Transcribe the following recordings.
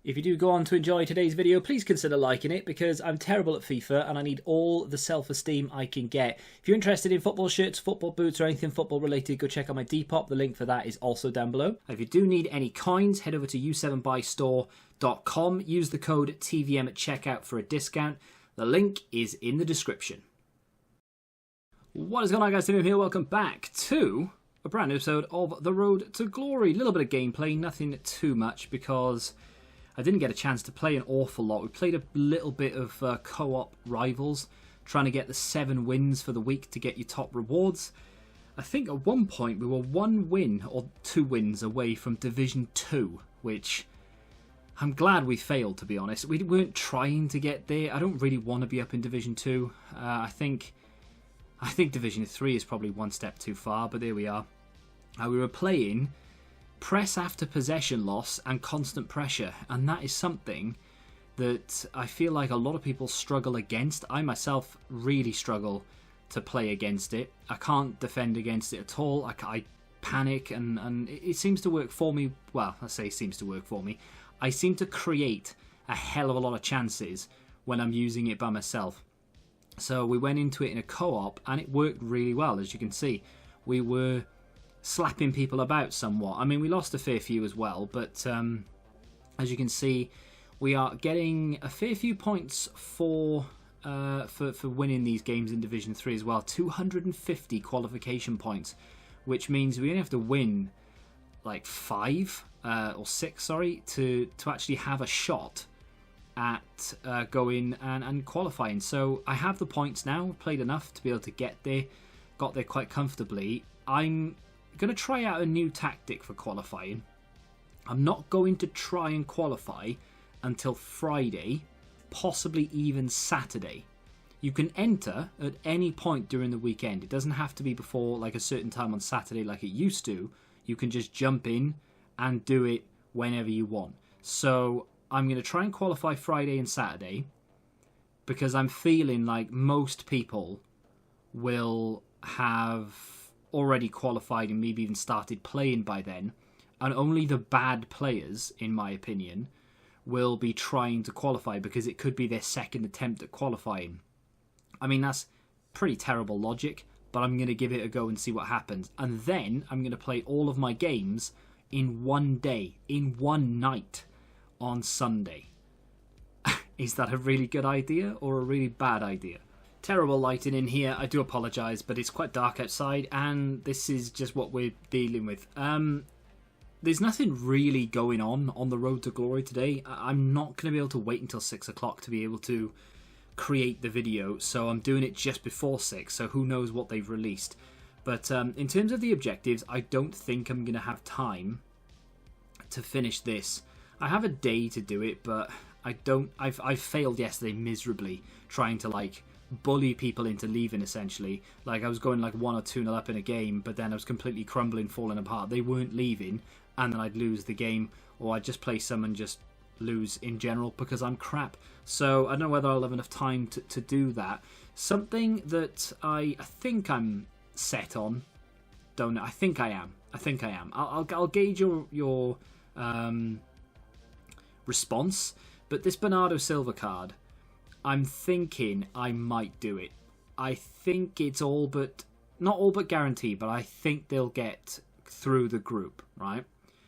If you do go on to enjoy today's video, please consider liking it because I'm terrible at FIFA and I need all the self-esteem I can get. If you're interested in football shirts, football boots or anything football related, go check out my Depop. The link for that is also down below. If you do need any coins, head over to u7buystore.com. Use the code TVM at checkout for a discount. The link is in the description. What is going on, guys? Tim here. Welcome back to a brand new episode of The Road to Glory. A little bit of gameplay, nothing too much because I didn't get a chance to play an awful lot. We played a little bit of co-op Rivals, trying to get the 7 wins for the week to get your top rewards. I think at one point we were 1 win or 2 wins away from Division 2, which I'm glad we failed, to be honest. We weren't trying to get there. I don't really want to be up in Division 2. I think Division 3 is probably one step too far, but there we are. We were playing press after possession loss and constant pressure, and that is something that I feel like a lot of people struggle against. I myself really struggle to play against it. I can't defend against it at all. I panic, and it seems to work for me. Well, I say seems to work for me. I seem to create a hell of a lot of chances when I'm using it by myself. So we went into it in a co-op and it worked really well. As you can see, we were slapping people about somewhat. I mean, we lost a fair few as well, but as you can see, we are getting a fair few points for winning these games in Division 3 as well. 250 qualification points, which means we only have to win like 5 or 6, sorry, to actually have a shot at going and qualifying. So I have the points now, played enough to be able to get there, got there quite comfortably. I'm going to try out a new tactic for qualifying. I'm not going to try and qualify until Friday, possibly even Saturday. You can enter at any point during the weekend. It doesn't have to be before like a certain time on Saturday like it used to. You can just jump in and do it whenever you want. So I'm going to try and qualify Friday and Saturday because I'm feeling like most people will have already qualified and maybe even started playing by then, and only the bad players, in my opinion, will be trying to qualify because it could be their second attempt at qualifying. I mean, that's pretty terrible logic, but I'm going to give it a go and see what happens. And then I'm going to play all of my games in one day, in one night, on Sunday. Is that a really good idea or a really bad idea? Terrible lighting in here, I do apologise, but it's quite dark outside and this is just what we're dealing with. There's nothing really going on the Road to Glory today. I'm not going to be able to wait until 6 o'clock to be able to create the video, so I'm doing it just before 6, so who knows what they've released. But in terms of the objectives, I don't think I'm going to have time to finish this. I have a day to do it, but I've failed yesterday miserably trying to like bully people into leaving, essentially. Like I was going like 1 or 2-0 up in a game, but then I was completely crumbling, falling apart. They weren't leaving, and then I'd lose the game, or I'd just play some and just lose in general because I'm crap. So I don't know whether I'll have enough time to do that. Something that I think I'm set on. Don't know. I think I am. I'll gauge your response. But this Bernardo Silva card, I'm thinking I might do it. I think it's not all but guaranteed, but I think they'll get through the group, right?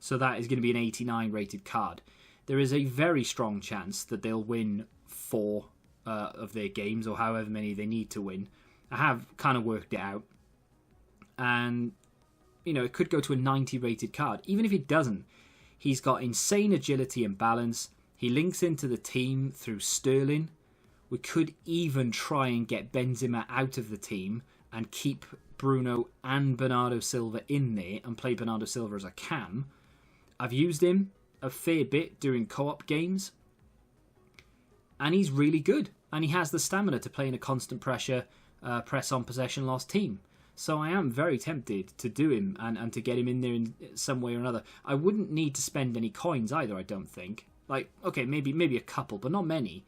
So that is going to be an 89 rated card. There is a very strong chance that they'll win 4 of their games, or however many they need to win. I have kind of worked it out. And, you know, it could go to a 90 rated card. Even if it doesn't, he's got insane agility and balance. He links into the team through Sterling. We could even try and get Benzema out of the team and keep Bruno and Bernardo Silva in there and play Bernardo Silva as a cam. I've used him a fair bit during co-op games, and he's really good. And he has the stamina to play in a constant pressure, press on possession loss team. So I am very tempted to do him and to get him in there in some way or another. I wouldn't need to spend any coins either, I don't think. Like, okay, maybe a couple, but not many.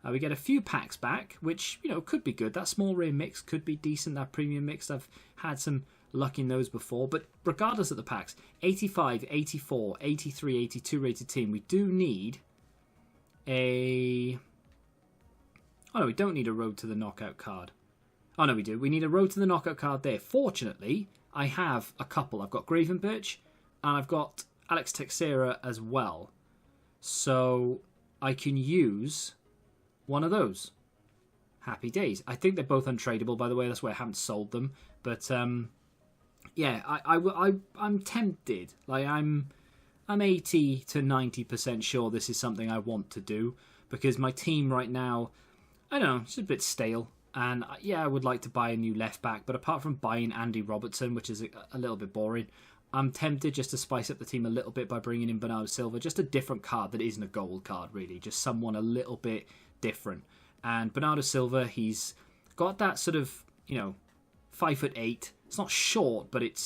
We get a few packs back, which, you know, could be good. That small rare mix could be decent, that premium mix. I've had some luck in those before. But regardless of the packs, 85, 84, 83, 82 rated team, we do need a... Oh, no, we don't need a road to the knockout card. Oh, no, we do. We need a road to the knockout card there. Fortunately, I have a couple. I've got Gravenberch, and I've got Alex Teixeira as well. So I can use one of those. Happy days. I think they're both untradeable, by the way. That's why I haven't sold them. But, yeah, I'm tempted. Like, I'm 80 to 90% sure this is something I want to do. Because my team right now, I don't know, it's a bit stale. And, yeah, I would like to buy a new left back. But apart from buying Andy Robertson, which is a little bit boring, I'm tempted just to spice up the team a little bit by bringing in Bernardo Silva. Just a different card that isn't a gold card, really. Just someone a little bit different. And Bernardo Silva, he's got that sort of, 5'8". It's not short, but it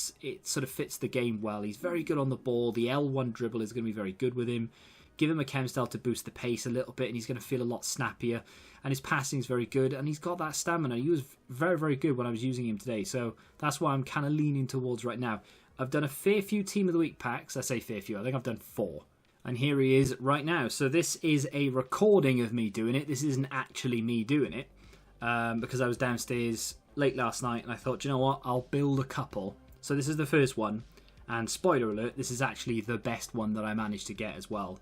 sort of fits the game well. He's very good on the ball. The L1 dribble is going to be very good with him. Give him a chem style to boost the pace a little bit, and he's going to feel a lot snappier. And his passing is very good, and he's got that stamina. He was very, very good when I was using him today. So that's why I'm kind of leaning towards right now. I've done a fair few Team of the Week packs. I say fair few. I think I've done 4. And here he is right now. So this is a recording of me doing it. This isn't actually me doing it. Because I was downstairs late last night and I thought, you know what? I'll build a couple. So this is the first one. And spoiler alert, this is actually the best one that I managed to get as well.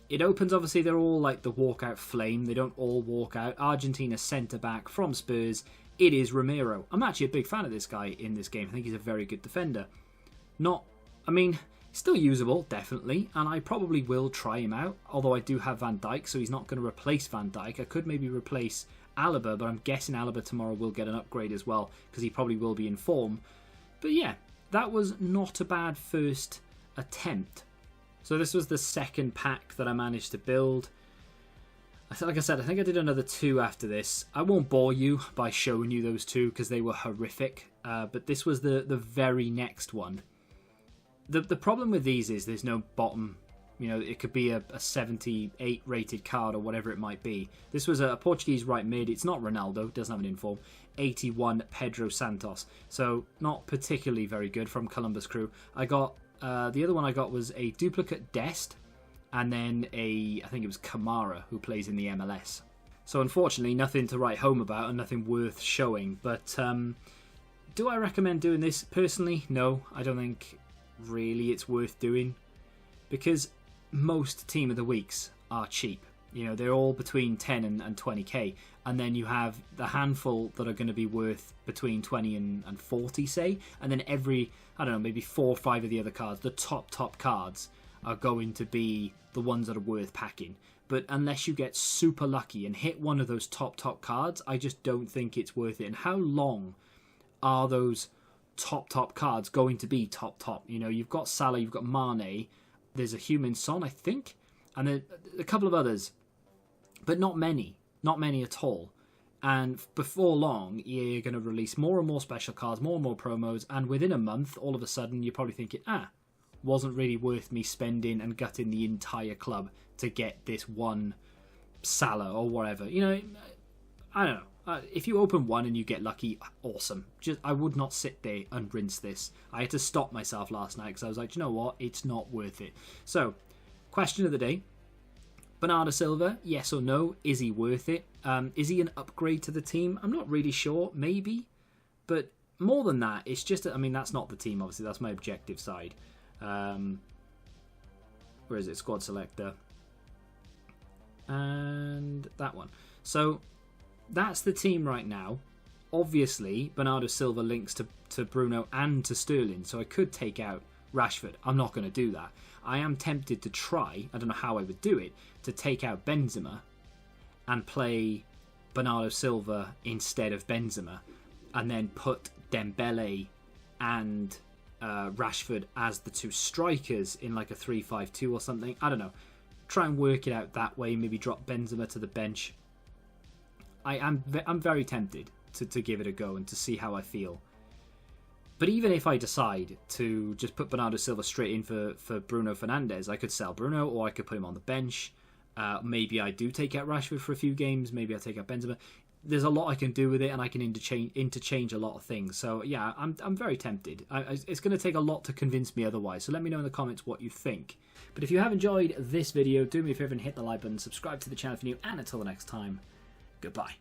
It opens, obviously, they're all like the walkout flame. They don't all walk out. Argentina centre-back from Spurs. It is Romero. I'm actually a big fan of this guy in this game. I think he's a very good defender. Still usable, definitely, and I probably will try him out, although I do have Van Dijk, so he's not going to replace Van Dijk. I could maybe replace Alaba, but I'm guessing Alaba tomorrow will get an upgrade as well, because he probably will be in form. But yeah, that was not a bad first attempt. So this was the second pack that I managed to build. Like I said, I think I did another 2 after this. I won't bore you by showing you those 2, because they were horrific, but this was the very next one. The problem with these is there's no bottom. It could be a 78 rated card or whatever it might be. This was a Portuguese right mid. It's not Ronaldo, doesn't have an inform. 81 Pedro Santos. So not particularly very good from Columbus Crew. I got the other one I got was a duplicate Dest, and then I think it was Kamara, who plays in the MLS. So unfortunately nothing to write home about and nothing worth showing. But do I recommend doing this? Personally, no. I don't think really it's worth doing, because most Team of the Weeks are cheap. They're all between 10 and 20k, and then you have the handful that are going to be worth between 20 and 40, say, and then every, I don't know, maybe 4 or 5 of the other cards, the top cards, are going to be the ones that are worth packing. But unless you get super lucky and hit one of those top cards, I just don't think it's worth it. And how long are those top cards going to be top? You've got Salah, you've got Mane, there's a Heung-min Son, I think, and then a couple of others, but not many at all. And before long, EA are going to release more and more special cards, more and more promos, and within a month, all of a sudden, you're probably thinking, wasn't really worth me spending and gutting the entire club to get this one Salah or whatever. I don't know. If you open one and you get lucky, awesome. I would not sit there and rinse this. I had to stop myself last night because I was like, you know what? It's not worth it. So, question of the day. Bernardo Silva, yes or no? Is he worth it? Is he an upgrade to the team? I'm not really sure. Maybe. But more than that, it's just... that's not the team, obviously. That's my objective side. Where is it? Squad selector. And that one. So... that's the team right now. Obviously, Bernardo Silva links to Bruno and to Sterling, so I could take out Rashford. I'm not going to do that. I am tempted to try, I don't know how I would do it, to take out Benzema and play Bernardo Silva instead of Benzema, and then put Dembele and Rashford as the 2 strikers in like a 3-5-2 or something. I don't know. Try and work it out that way. Maybe drop Benzema to the bench. I'm very tempted to give it a go and to see how I feel. But even if I decide to just put Bernardo Silva straight in for Bruno Fernandes, I could sell Bruno or I could put him on the bench. Maybe I do take out Rashford for a few games. Maybe I take out Benzema. there's a lot I can do with it, and I can interchange a lot of things. So yeah, I'm very tempted. It's going to take a lot to convince me otherwise. So let me know in the comments what you think. But if you have enjoyed this video, do me a favour and hit the like button, subscribe to the channel if you're new, and until the next time, goodbye.